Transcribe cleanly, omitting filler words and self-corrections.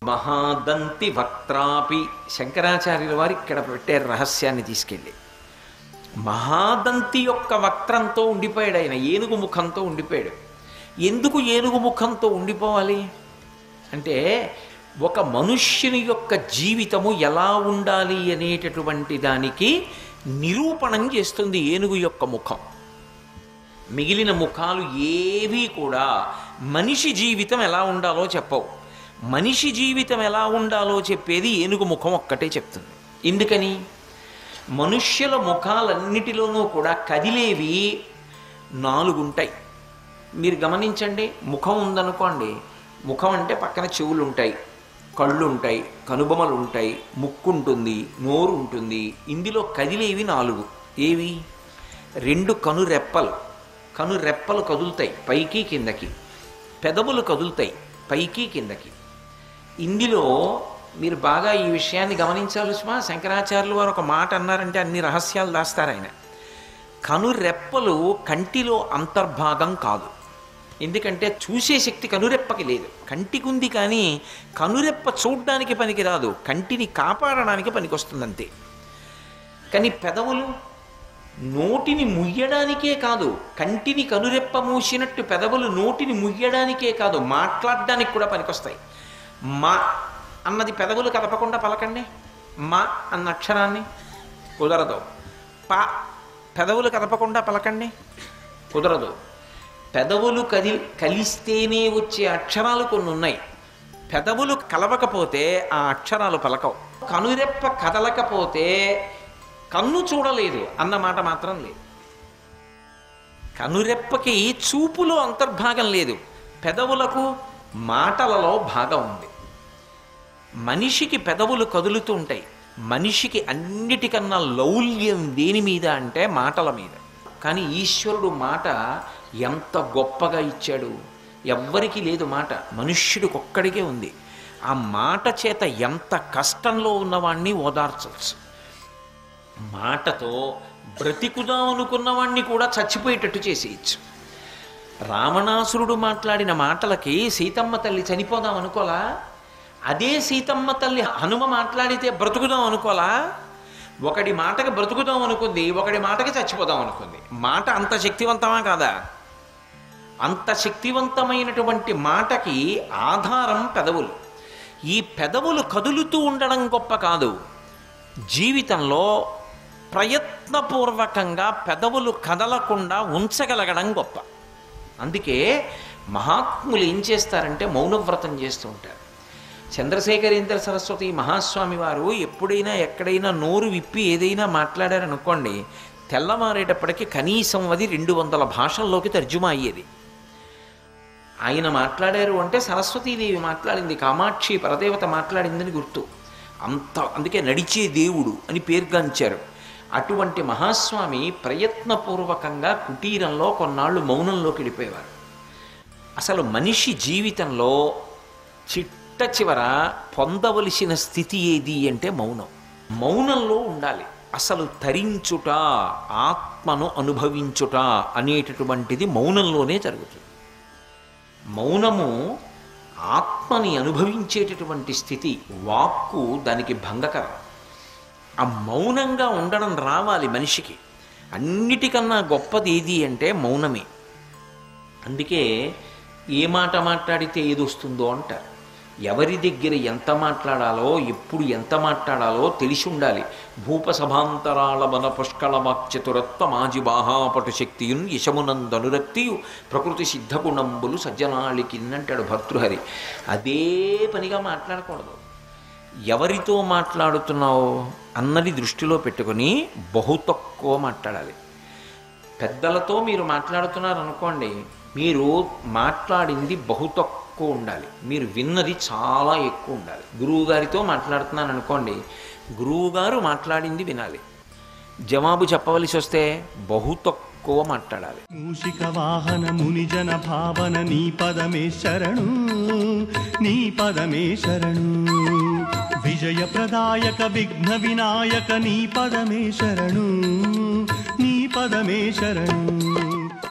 మహాదంతి వక్త్రాపి. శంకరాచార్యుల వారు ఇక్కడ పెట్టారు రహస్యాన్ని తీసుకెళ్ళి. మహాదంతి యొక్క వక్త్రంతో ఉండిపోయాడు ఆయన, ఏనుగు ముఖంతో ఉండిపోయాడు. ఎందుకు ఏనుగు ముఖంతో ఉండిపోవాలి అంటే, ఒక మనుష్యుని యొక్క జీవితము ఎలా ఉండాలి అనేటటువంటి దానికి నిరూపణం చేస్తుంది ఏనుగు యొక్క ముఖం. మిగిలిన ముఖాలు ఏవీ కూడా మనిషి జీవితం ఎలా ఉండాలో చెప్పవు. మనిషి జీవితం ఎలా ఉండాలో చెప్పేది ఏనుగు ముఖం ఒక్కటే చెప్తుంది. ఎందుకని? మనుష్యుల ముఖాలన్నిటిలోనూ కూడా కదిలేవి 4 ఉంటాయి. మీరు గమనించండి, ముఖం ఉందనుకోండి, ముఖం అంటే పక్కన చెవులు ఉంటాయి, కళ్ళు ఉంటాయి, కనుబొమలు ఉంటాయి, ముక్కు ఉంటుంది, నోరు ఉంటుంది. ఇందులో కదిలేవి 4. ఏవి? 2 కనురెప్పలు కదులుతాయి పైకి కిందకి, పెదవులు కదులుతాయి పైకి కిందకి. ఇందులో మీరు బాగా ఈ విషయాన్ని గమనించాలి సుమా. శంకరాచార్యులు వారు ఒక మాట అన్నారంటే అన్ని రహస్యాలు దాస్తారు ఆయన. కనురెప్పలు కంటిలో అంతర్భాగం కాదు. ఎందుకంటే చూసే శక్తి కనురెప్పకి లేదు. కంటికి ఉంది కానీ కనురెప్ప చూడ్డానికి పనికిరాదు, కంటిని కాపాడడానికి పనికొస్తుందంతే. కానీ పెదవులు నోటిని ముయ్యడానికే కాదు, కంటిని కనురెప్ప మూసినట్టు పెదవులు నోటిని ముయ్యడానికే కాదు, మాట్లాడడానికి కూడా పనికొస్తాయి. మా అన్నది పెదవులు కదపకుండా పలకండి. మా అన్న అక్షరాన్ని కుదరదు. పా పెదవులు కదపకుండా పలకండి, కుదరదు. పెదవులు కలిస్తేనే వచ్చే అక్షరాలు కొన్ని ఉన్నాయి. పెదవులు కలవకపోతే ఆ అక్షరాలు పలకవు. కనురెప్ప కదలకపోతే కన్ను చూడలేదు అన్నమాట మాత్రం లేదు. కనురెప్పకి చూపులో అంతర్భాగం లేదు, పెదవులకు మాటలలో భాగం ఉంది. మనిషికి పెదవులు కదులుతూ ఉంటాయి. మనిషికి అన్నిటికన్నా లౌల్యం దేని మీద అంటే మాటల మీద. కానీ ఈశ్వరుడు మాట ఎంత గొప్పగా ఇచ్చాడు. ఎవ్వరికీ లేదు మాట, మనుష్యుడికి ఒక్కడికే ఉంది. ఆ మాట చేత ఎంత కష్టంలో ఉన్నవాణ్ణి ఓదార్చవచ్చు. మాటతో బ్రతికుదాం అనుకున్నవాణ్ణి కూడా చచ్చిపోయేటట్టు చేసేయచ్చు. రావణాసురుడు మాట్లాడిన మాటలకి సీతమ్మ తల్లి చనిపోదాం అనుకోలా? అదే సీతమ్మ తల్లి హనుమ మాట్లాడితే బ్రతుకుదాం అనుకోలా? ఒకడి మాటకి బ్రతుకుదాం అనుకుంది, ఒకడి మాటకి చచ్చిపోదాం అనుకుంది. మాట అంత శక్తివంతమా కాదా? అంత శక్తివంతమైనటువంటి మాటకి ఆధారం పెదవులు. ఈ పెదవులు కదులుతూ ఉండడం గొప్ప కాదు, జీవితంలో ప్రయత్నపూర్వకంగా పెదవులు కదలకుండా ఉంచగలగడం గొప్ప. అందుకే మహాత్ములు ఏం చేస్తారంటే మౌనవ్రతం చేస్తూ ఉంటారు. చంద్రశేఖరేంద్ర సరస్వతి మహాస్వామి వారు ఎప్పుడైనా ఎక్కడైనా నోరు విప్పి ఏదైనా మాట్లాడారనుకోండి, తెల్లమారేటప్పటికీ కనీసం అది 200 భాషల్లోకి తర్జుమా అయ్యేది. ఆయన మాట్లాడారు అంటే సరస్వతీదేవి మాట్లాడింది, కామాక్షి పరదేవత మాట్లాడిందని గుర్తు. అందుకే నడిచే దేవుడు అని పేరుగాంచారు. అటువంటి మహాస్వామి ప్రయత్నపూర్వకంగా కుటీరంలో కొన్నాళ్ళు మౌనంలోకి వెళ్ళిపోయేవారు. అసలు మనిషి జీవితంలో చిట్ట చివర పొందవలసిన స్థితి ఏది అంటే మౌనం. మౌనంలో ఉండాలి. అసలు తరించుట, ఆత్మను అనుభవించుట అనేటటువంటిది మౌనంలోనే జరుగుతుంది. మౌనము ఆత్మని అనుభవించేటటువంటి స్థితి. వాక్కు దానికి భంగకరం. ఆ మౌనంగా ఉండడం రావాలి మనిషికి. అన్నిటికన్నా గొప్పది ఏది అంటే మౌనమే. అందుకే ఏ మాట మాట్లాడితే ఏది వస్తుందో అంటారు. ఎవరి దగ్గర ఎంత మాట్లాడాలో, ఎప్పుడు ఎంత మాట్లాడాలో తెలిసి ఉండాలి. భూపసభాంతరాళ మన పుష్కళ వాక్చతురత్వ మాజి బాహాపటు శక్తియున్ యశమునందనురక్తియు ప్రకృతి సిద్ధగుణంబులు సజ్జనాళికిన్నంటాడు భర్తృహరి. అదే పనిగా మాట్లాడకూడదు. ఎవరితో మాట్లాడుతున్నావు అన్నది దృష్టిలో పెట్టుకొని బహు తక్కువ మాట్లాడాలి. పెద్దలతో మీరు మాట్లాడుతున్నారనుకోండి, మీరు మాట్లాడింది బహు తక్కువ ఉండాలి, మీరు విన్నది చాలా ఎక్కువ ఉండాలి. గురువుగారితో మాట్లాడుతున్నాను అనుకోండి, గురువుగారు మాట్లాడింది వినాలి. జవాబు చెప్పవలసి వస్తే బహు తక్కువ మాట్లాడాలి. మూషిక వాహన మునిజన భావన నీ పదమే శరణు, నీ పదమే శరణు. విజయ ప్రదాయక విఘ్న వినాయక నీ పదమే శరణు, నీ పదమే శరణు.